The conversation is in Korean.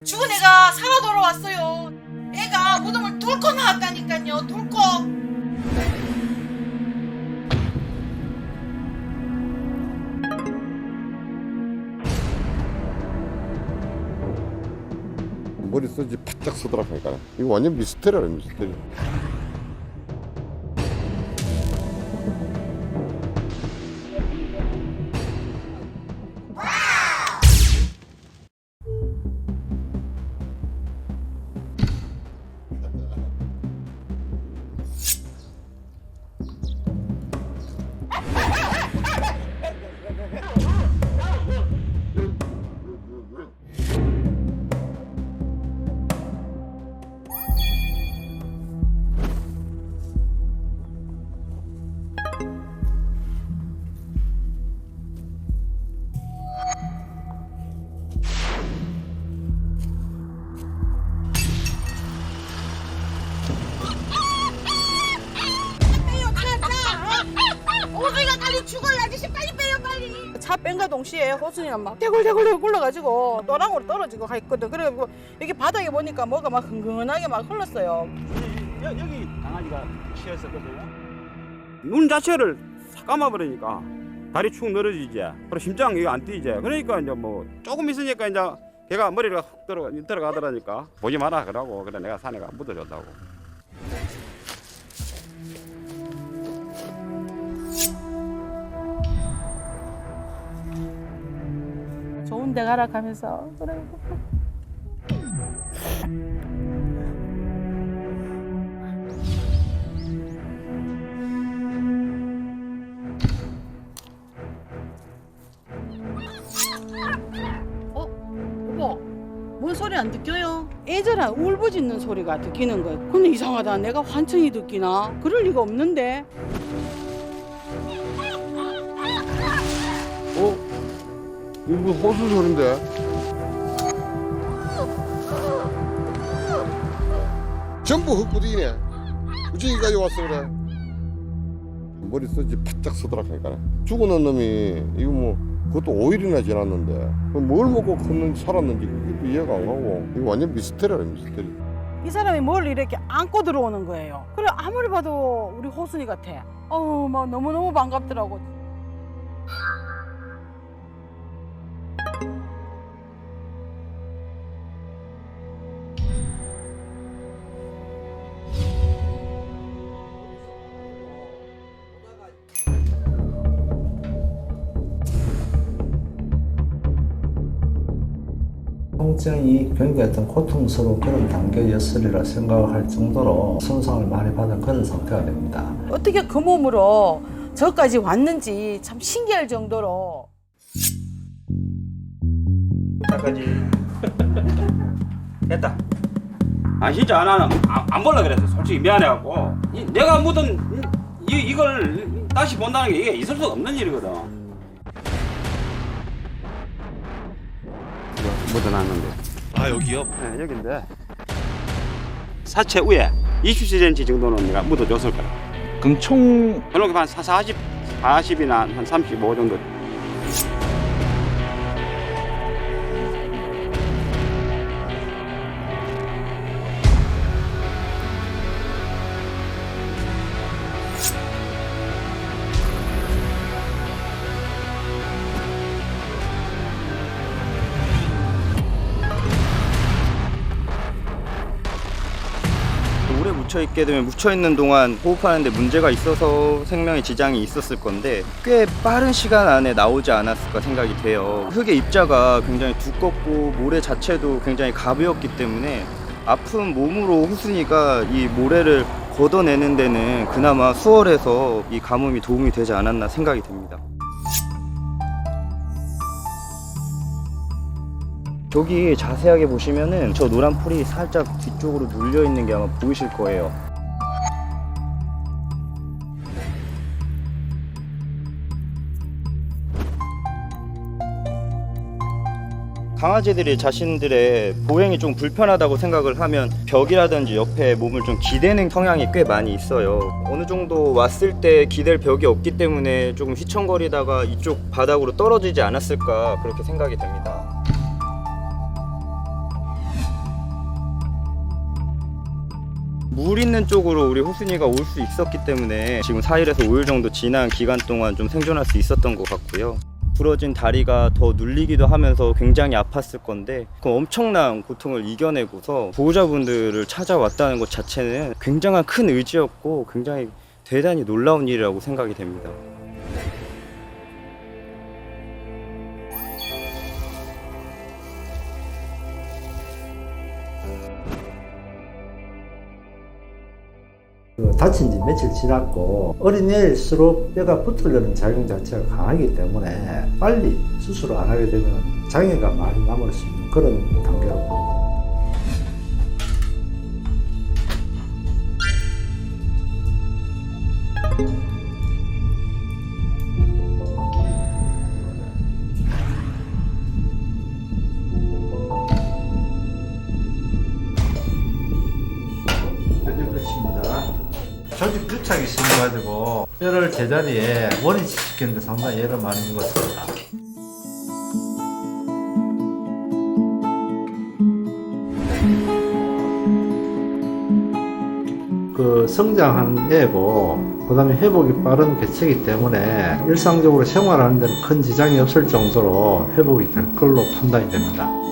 죽은 애가 살아 돌아왔어요. 애가 무덤을 뚫고 나왔다니까요. 뚫고. 머릿속이 바짝 서더라니까. 이거 완전 미스터리야, 미스터리. 호순이가 빨리 죽어요. 아저씨 빨리 빼요 빨리. 차 뺀가 동시에 호순이가 막 대굴대굴 굴러가지고 또랑으로 떨어지고 했거든. 그래가지고 여기 바닥에 보니까 뭐가 막 흥건하게 막 흘렀어요. 여기 강아지가 치였었거든요. 눈 자체를 싹 감아버리니까 다리 축 늘어지지. 그리고 심장 이거 안 뛰지. 그러니까 이제 뭐 조금 있으니까 이제 걔가 머리가 훅 들어가더라니까 보지 마라 그러고 그래 내가 산에가 묻어줬다고. 좋은 데 가라 가면서 그래. 여보, 뭔 소리 안 느껴요? 애절한 울부짖는 소리가 듣기는 거예요. 근데 이상하다. 내가 환청이 듣기나? 그럴 리가 없는데. 이거 무슨 호수 소리인데? 전부 흙구덩이네. 우지기까지 왔어 그래. 머릿속이 바짝 서더라니까. 죽어놓은 놈이 이거 뭐 그것도 5일이나 지났는데 뭘 먹고 컸는지 살았는지 그게 또 이해가 안 가고 이거 완전 미스터리야 미스터리. 이 사람이 뭘 이렇게 안고 들어오는 거예요. 그래 아무리 봐도 우리 호순이 같아. 어우 막 너무너무 반갑더라고. 통증이 굉장히 어떤 고통스러운 그런 단계였으리라 생각할 정도로 손상을 많이 받은 그런 상태가 됩니다. 어떻게 그 몸으로 저까지 왔는지 참 신기할 정도로. 여기까지 됐다. 아 진짜 안 볼라 그랬어. 솔직히 미안해갖고 내가 묻은 이걸 다시 본다는 게 이게 있을 수가 없는 일이거든. 묻어놨는데. 아 여기요? 네, 여긴데 사체 위에 20cm 정도는 내가 묻어줬을 거야. 그럼 총 그럼 한 40이나 한 35 정도. 오래 묻혀있게 되면 묻혀있는 동안 호흡하는데 문제가 있어서 생명에 지장이 있었을 건데 꽤 빠른 시간 안에 나오지 않았을까 생각이 돼요. 흙의 입자가 굉장히 두껍고 모래 자체도 굉장히 가벼웠기 때문에 아픈 몸으로 호순이가 이 모래를 걷어내는 데는 그나마 수월해서 이 가뭄이 도움이 되지 않았나 생각이 됩니다. 저기 자세하게 보시면은 저 노란 풀이 살짝 뒤쪽으로 눌려 있는 게 아마 보이실 거예요. 강아지들이 자신들의 보행이 좀 불편하다고 생각을 하면 벽이라든지 옆에 몸을 좀 기대는 성향이 꽤 많이 있어요. 어느 정도 왔을 때 기댈 벽이 없기 때문에 조금 휘청거리다가 이쪽 바닥으로 떨어지지 않았을까 그렇게 생각이 됩니다. 물 있는 쪽으로 우리 호순이가 올 수 있었기 때문에 지금 4일에서 5일 정도 지난 기간 동안 좀 생존할 수 있었던 것 같고요. 부러진 다리가 더 눌리기도 하면서 굉장히 아팠을 건데 그 엄청난 고통을 이겨내고서 보호자분들을 찾아왔다는 것 자체는 굉장한 큰 의지였고 굉장히 대단히 놀라운 일이라고 생각이 됩니다. 다친 지 며칠 지났고 어린애일수록 뼈가 붙으려는 작용 자체가 강하기 때문에 빨리 수술을 안 하게 되면 장애가 많이 남을 수 있는 그런 단계로 봅니다. 조직 부착이 있어가지고 뼈를 제자리에 원위치시키는데 상당히 애를 많이 먹었습니다. 그 성장한 애고 그 다음에 회복이 빠른 개체이기 때문에 일상적으로 생활하는 데는 큰 지장이 없을 정도로 회복이 될 걸로 판단이 됩니다.